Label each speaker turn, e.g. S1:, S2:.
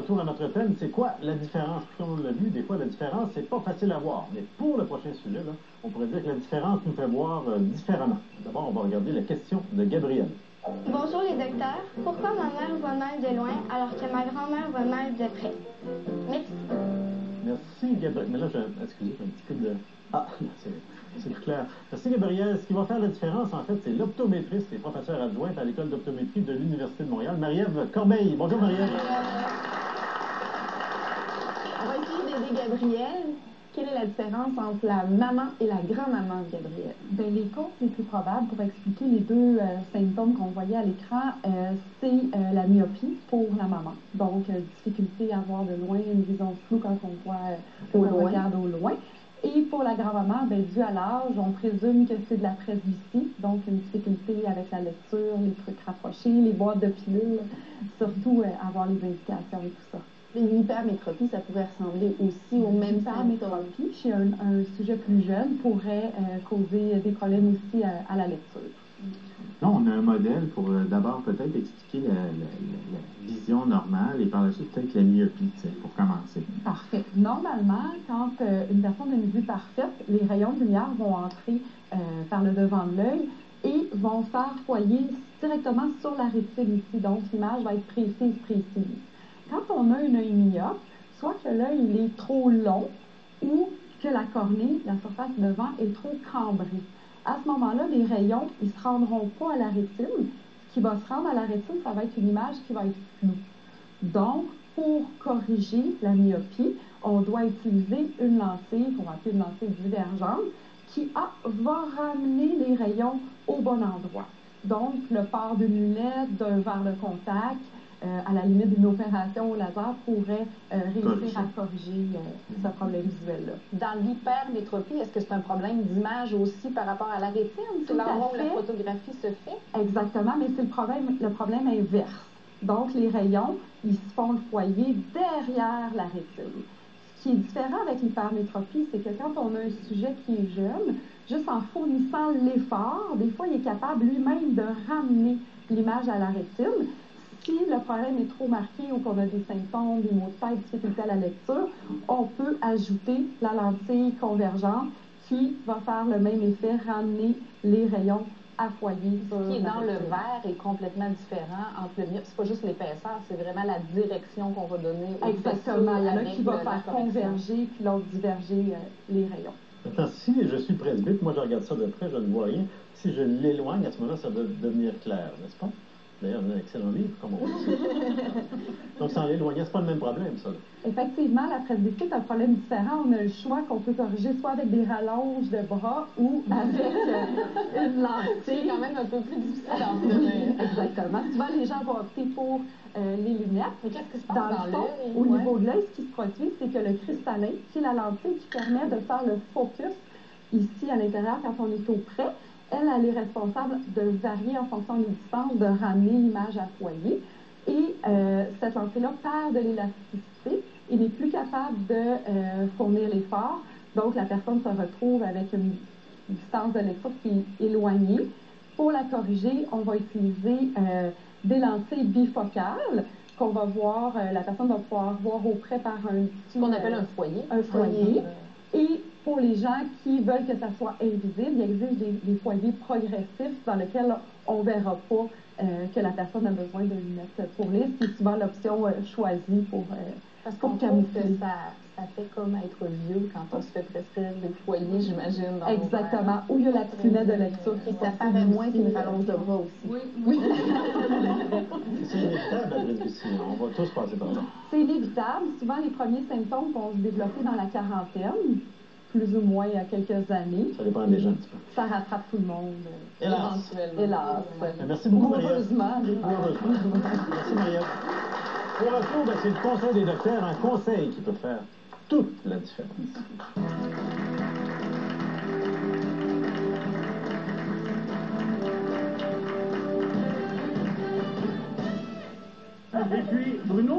S1: retour à notre thème, c'est quoi la différence? Comme on l'a vu, des fois, la différence, c'est pas facile à voir. Mais pour le prochain sujet, là, on pourrait dire que la différence nous fait voir différemment. D'abord, on va regarder la question de Gabrielle.
S2: Bonjour les docteurs. Pourquoi ma mère voit mal de loin alors que ma grand-mère voit mal de près? Merci.
S1: Merci, Gabrielle. Mais là, excusez, j'ai un petit coup de... Ah, c'est plus clair. Merci, Gabrielle. Ce qui va faire la différence, en fait, c'est l'optométriste et professeure adjointe à l'École d'optométrie de l'Université de Montréal, Marie-Ève Corbeil. Bonjour, Marie-Ève.
S3: On va essayer d'aider Gabrielle. Quelle est la différence entre la maman et la grand-maman de Gabrielle?
S4: Bien, les causes les plus probables pour expliquer les deux symptômes qu'on voyait à l'écran, c'est la myopie pour la maman. Donc, difficulté à voir de loin, une vision floue quand on voit on regarde au loin. Et pour la grand-maman, bien, dû à l'âge, on présume que c'est de la presbytie, donc une difficulté avec la lecture, les trucs rapprochés, les boîtes de pilules, surtout avoir les indications et tout ça.
S3: L'hypermétropie, ça pourrait ressembler aussi au même symptôme.
S4: L'hypermétropie, chez un sujet plus jeune, pourrait causer des problèmes aussi à la lecture.
S5: Là, on a un modèle pour d'abord peut-être expliquer la vision normale et par la suite peut-être la myopie, pour commencer.
S4: Parfait. Normalement, quand une personne a une vue parfaite, les rayons de lumière vont entrer par le devant de l'œil et vont faire foyer directement sur la rétine ici. Donc, l'image va être précise. Quand on a un œil myope, soit que l'œil il est trop long ou que la cornée, la surface devant, est trop cambrée. À ce moment-là, les rayons, ils ne se rendront pas à la rétine. Ce qui va se rendre à la rétine, ça va être une image qui va être floue. Donc, pour corriger la myopie, on doit utiliser une lentille, qu'on va appeler une lentille divergente, qui va ramener les rayons au bon endroit. Donc, le port d'une lunette, d'un verre de contact, à la limite d'une opération au laser, pourrait réussir à corriger ce problème visuel-là.
S3: Dans l'hypermétropie, est-ce que c'est un problème d'image aussi par rapport à la rétine? C'est l'endroit où la photographie se fait?
S4: Exactement, mais c'est le problème inverse. Donc, les rayons, ils se font le foyer derrière la rétine. Ce qui est différent avec l'hypermétropie, c'est que quand on a un sujet qui est jeune, juste en fournissant l'effort, des fois, il est capable lui-même de ramener l'image à la rétine. Si le problème est trop marqué ou qu'on a des symptômes, des maux de tête, difficulté à la lecture, on peut ajouter la lentille convergente qui va faire le même effet, ramener les rayons à foyer.
S3: Ce qui est dans le verre est complètement différent entre le myope. C'est pas juste l'épaisseur, c'est vraiment la direction qu'on va donner au
S4: Exactement. Il y en a qui va faire converger puis l'autre diverger les rayons.
S1: Maintenant, si je suis presbyte, moi je regarde ça de près, je ne vois rien. Si je l'éloigne, à ce moment-là, ça va devenir clair, n'est-ce pas? D'ailleurs, un excellent livre, comme on dit. Donc, sans l'éloigner, c'est pas le même problème, ça.
S4: Effectivement, la presbytie est un problème différent. On a le choix qu'on peut corriger soit avec des rallonges de bras ou avec une lentille.
S3: C'est quand même un peu plus difficile à obtenir.
S4: Exactement. Souvent, les gens vont opter pour les lunettes.
S3: Mais qu'est-ce qui se passe
S4: dans l'œil? Au niveau de l'œil, ce qui se produit, c'est que le cristallin, qui est la lentille qui permet de faire le focus ici à l'intérieur quand on est au près, elle est responsable de varier en fonction des distances, de ramener l'image à foyer. Et cette lentille-là perd de l'élasticité et n'est plus capable de fournir l'effort. Donc, la personne se retrouve avec une distance de lecture qui est éloignée. Pour la corriger, on va utiliser des lentilles bifocales qu'on va voir, la personne va pouvoir voir auprès par un
S3: ce qu'on appelle un foyer.
S4: Un foyer. Et pour les gens qui veulent que ça soit invisible, il existe des foyers progressifs dans lesquels on ne verra pas que la personne a besoin de lunettes pour lire, ce qui est souvent l'option choisie pour
S3: parce qu'on trouve que ça fait comme être vieux quand on se fait prescrire des foyers, j'imagine.
S4: Exactement. Ou il y a la petite lunette de lecture.
S3: Et ça paraît moins qu'une rallonge de bras aussi.
S4: Oui.
S1: C'est inévitable, la presbytie. On va tous passer par là.
S4: C'est inévitable. Souvent, les premiers symptômes vont se développer dans la quarantaine, plus ou moins il y a quelques années.
S1: Ça dépend des gens un petit peu.
S4: Ça rattrape tout le monde.
S1: Hélas.
S4: Hélas.
S1: Merci beaucoup, Marie-Ève.
S4: Heureusement.
S1: Merci, Marie-Ève. Au retour, c'est le conseil des docteurs, un conseil qui peut faire toute la différence. Et puis, Bruno,